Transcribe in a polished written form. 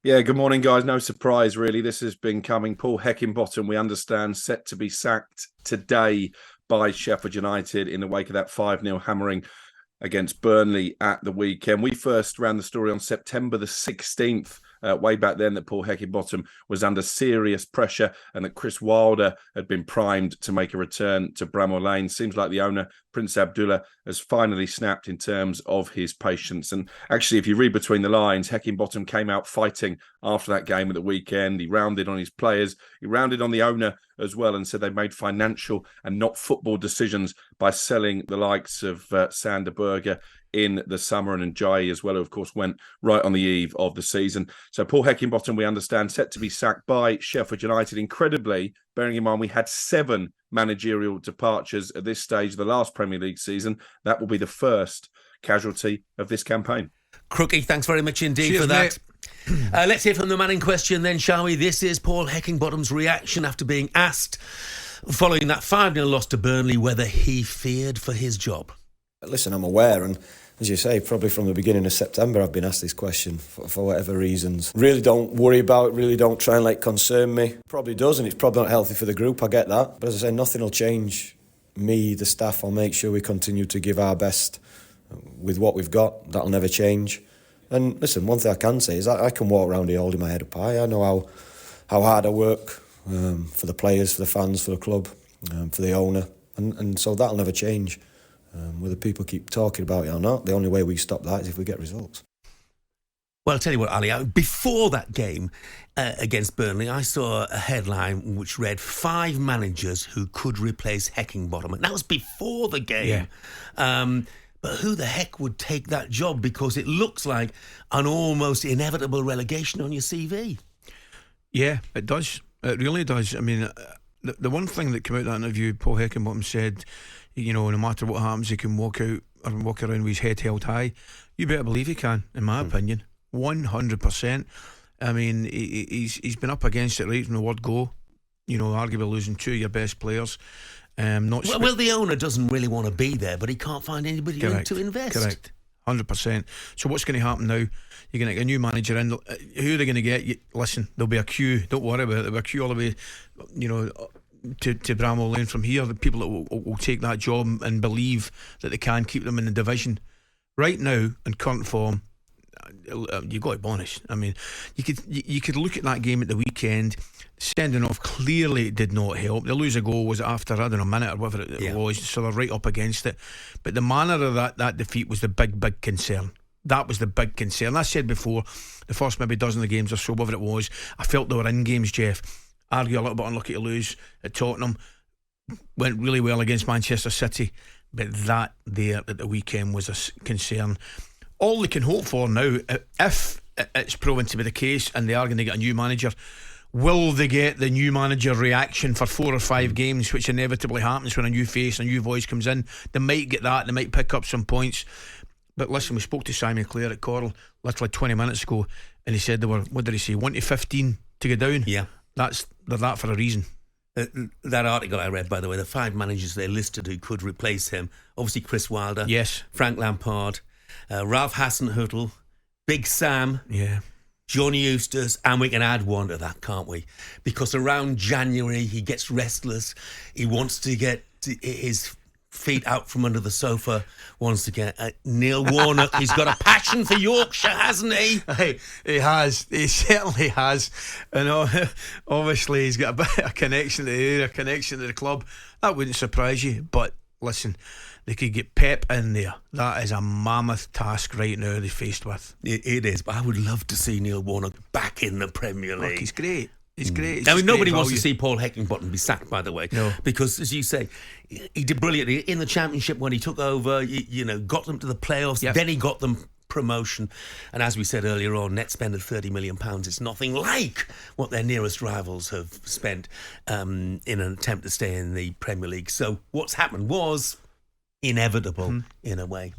Yeah, good morning, guys. No surprise, really. This has been coming. Paul Heckingbottom, we understand, set to be sacked today by Sheffield United in the wake of that 5-0 hammering against Burnley at the weekend. We first ran the story on September the 16th, way back then, that Paul Heckingbottom was under serious pressure and that Chris Wilder had been primed to make a return to Bramall Lane. Seems like the owner, Prince Abdullah, has finally snapped in terms of his patience. And actually, if you read between the lines, Heckingbottom came out fighting after that game at the weekend. He rounded on his players, he rounded on the owner as well, and said they made financial and not football decisions by selling the likes of Sander Berge in the summer, and Njai as well, who of course went right on the eve of the season. So Paul Heckingbottom, we understand, set to be sacked by Sheffield United. Incredibly, bearing in mind we had 7 managerial departures at this stage of the last Premier League season, that will be the first casualty of this campaign. Crookie, thanks very much indeed. Cheers, for that. Let's hear from the man in question then, shall we? This is Paul Heckingbottom's reaction after being asked, following that 5-0 loss to Burnley, whether he feared for his job. Listen, I'm aware, and as you say, probably from the beginning of September I've been asked this question for whatever reasons. Really don't worry about it, really don't try and let it concern me. Probably does, and it's probably not healthy for the group, I get that. But as I say, nothing will change me, the staff. I'll make sure we continue to give our best with what we've got. That'll never change. And listen, one thing I can say is I can walk around here holding my head up high. I know how hard I work for the players, for the fans, for the club, for the owner. And so that'll never change. Whether people keep talking about it or not, the only way we stop that is if we get results. Well, I'll tell you what, Ali, before that game against Burnley, I saw a headline which read 5 managers who could replace Heckingbottom. And that was before the game. Yeah. But who the heck would take that job? Because it looks like an almost inevitable relegation on your CV. Yeah, it does. It really does. I mean, the one thing that came out of that interview, Paul Heckingbottom said, you know, no matter what happens, he can walk out or walk around with his head held high. You better believe he can, in my opinion. 100%. I mean, he's been up against it right from the word go. You know, arguably losing 2 of your best players. Well, the owner doesn't really want to be there, but he can't find anybody to invest. Correct. 100%. So what's going to happen now? You're going to get a new manager in. Who are they going to get? Listen, there'll be a queue. Don't worry about it. There'll be a queue all the way, you know, to Bramall Lane from here. The people that will take that job and believe that they can keep them in the division. Right now, in current form, you've got to be honest. I mean, you could look at that game at the weekend. Sending off clearly did not help. The lose a goal was after, I don't know, a minute or whatever it was, so they're right up against it. But the manner of that defeat was the big concern. That was the big concern. I said before, the first maybe dozen of games or so, whatever it was, I felt they were in games, Jeff. Argue a little bit unlucky to lose at Tottenham. Went really well against Manchester City. But that there at the weekend was a concern. All they can hope for now, if it's proven to be the case and they are going to get a new manager, will they get the new manager reaction for 4 or 5 games, which inevitably happens when a new face, a new voice comes in? They might get that, they might pick up some points. But listen, we spoke to Simon Clare at Coral literally 20 minutes ago, and he said they were, what did he say, 1 to 15 to go down? Yeah. They're that for a reason. That article I read, by the way, the 5 managers they listed who could replace him. Obviously Chris Wilder, yes, Frank Lampard, Ralph Hasenhüttl, Big Sam, yeah, Johnny Eustace, and we can add one to that, can't we? Because around January he gets restless. He wants to get his feet out from under the sofa, wants to get Neil Warnock. He's got a passion for Yorkshire, hasn't he? Hey, he has. He certainly has. And obviously he's got a bit of connection to the area, a connection to the club. That wouldn't surprise you. But listen, they could get Pep in there. That is a mammoth task right now they're faced with. It is, but I would love to see Neil Warnock back in the Premier League. Look, he's great. He's great. I mean, nobody wants to see Paul Heckingbottom be sacked, by the way. No. Because, as you say, he did brilliantly in the Championship when he took over, you know, got them to the playoffs, yep. Then he got them promotion. And as we said earlier on, net spend of £30 million is nothing like what their nearest rivals have spent in an attempt to stay in the Premier League. So what's happened was inevitable in a way.